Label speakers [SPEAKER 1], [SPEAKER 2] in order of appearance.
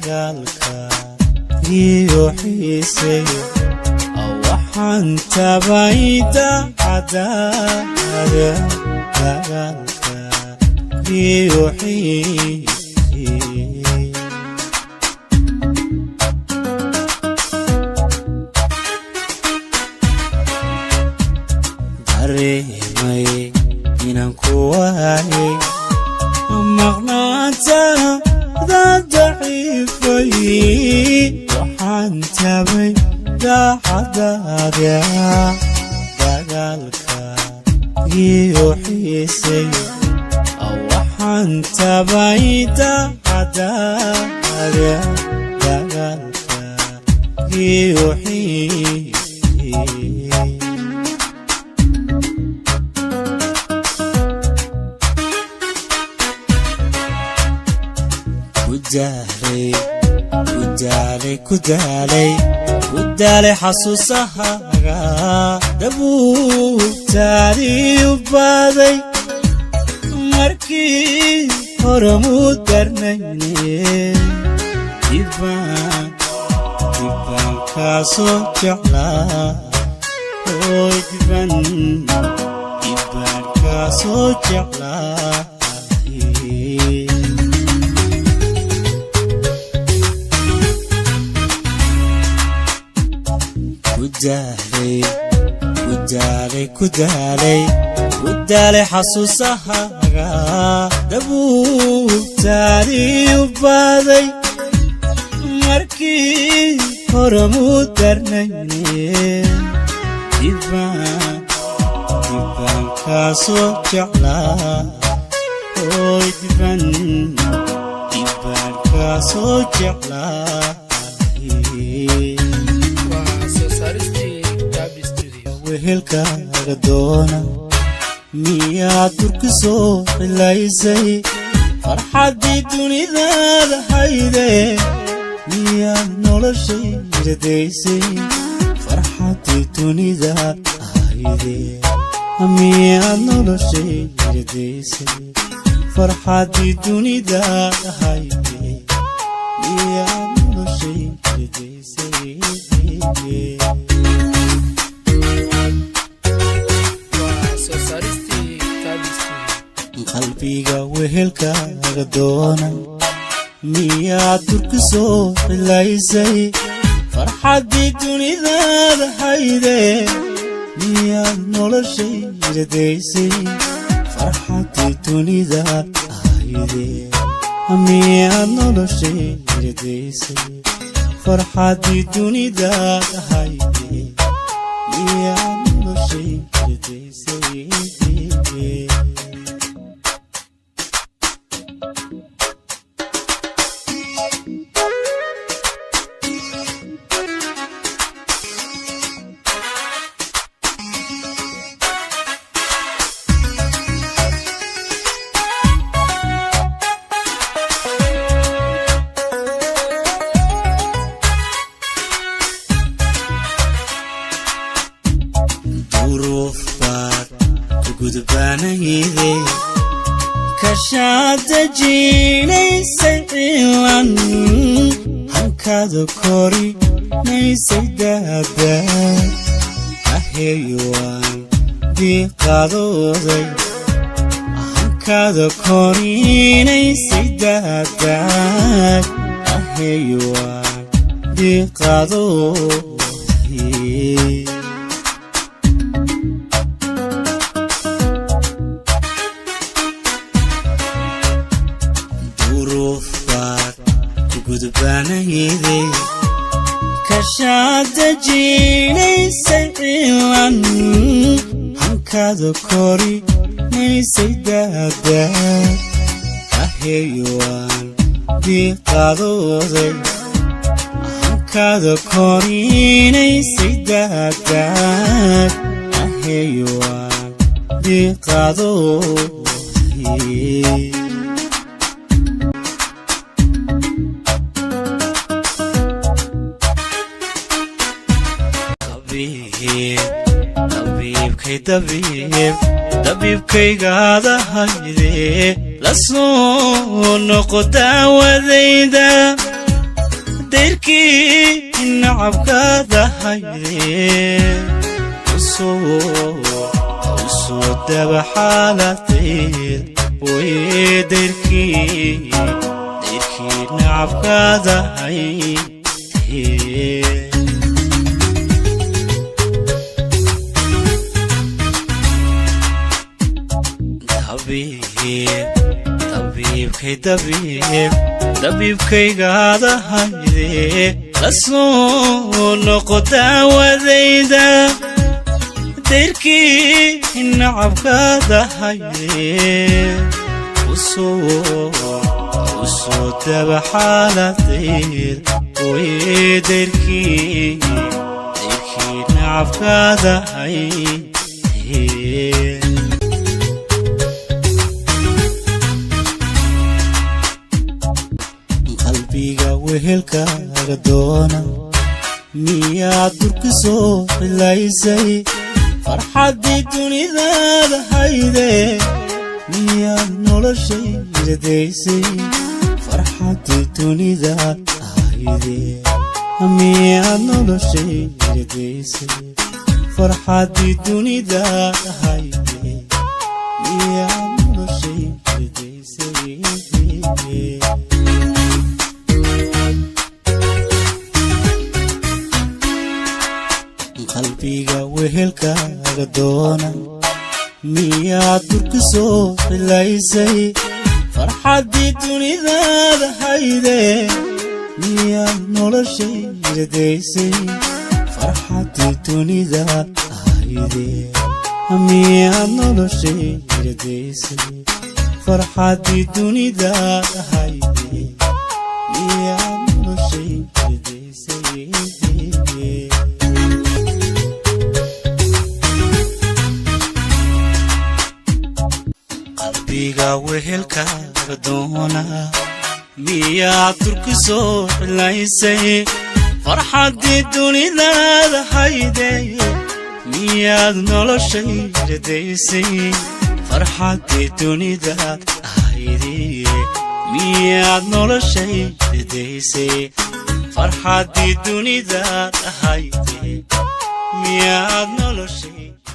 [SPEAKER 1] dagaalka iyo xiiseeyo waxaan tabayda cadaalada dagaalka iyo xiiseeyo dareemay inaan ku waayay maqnaanta ضعيفي وحان تبي دعداديا دقالك يوحيسي وحان تبي دعداديا دقالك يوحيسي كدالي حسوسها دبوتالي وبادي مركي هرمود درنيني ديبان كاسو جعلا ديبان كاسو جعلا كدالي حسوسها دبوتالي وبادي مركي هرمود درنيني ديبان كاسو جعلا ديبان كاسو جعلا wehelkaaga doona miyaa turkisoo ilaysay farxaddii dunidaada hayde miyaa noloshay radaysay farxaddii dunidaada hayde miyaa noloshay radaysay farxaddii dunidaada hayde miyaa noloshay radaysay qalbiga wehelkaaga doona miyaa turkisoo ilaysay farxaddii dunidaada hayde miyaa noloshay radaysay farxaddii dunidaada hayde miyaa noloshay radaysay farxaddii dunidaada hayde miyaa noloshay radaysay كشادجينيسي إيوان هنكادو كوري نيسي دادا أهيوان دي قادو زي هنكادو كوري نيسي دادا أهيوان دي قادو زي كشادجينيسي إيوان هنكادو كوري نيسي دادا أهيوان دي قادو زي هنكادو كوري نيسي دادا أهيوان دي قادو زي طبيب كي طبيب كي قاعدة هايدي لسو نقطة وذيدا ديركي نعبك ذهيدي وصوت بحالتي ويديركي نعبك ذهيدي طبيب كي طبيب كي قاعدة هايدي لسو نقطة وذيدا ديركي نعب قاعدة هايدي وصوت بحالتي ويديركي نعب قاعدة هايدي qalbiga wehelkaaga doona miyaad durka soo xilaysay farxaddii dunidada hayde miyaad noloshayda daysay farxaddii dunidada hayde miyaad noloshayda daysay farxaddii dunidada hayde miyaad noloshayda daysay qalbiga wehelkaaga doona miyaad durka soo xilaysay farxaddii dunidada hayde miyaad noloshayda daysay farxaddii dunidada hayde miyaad noloshayda daysay farxaddii dunidada hayde miyaad noloshayda daysay qalbiga wehelkaaga doona miyaad durka soo xilaysay farxaddii dunidada hayde miyaad noloshayda daysay farxaddii dunidada hayde miyaad noloshayda daysay farxaddii dunidada hayde miyaad noloshayda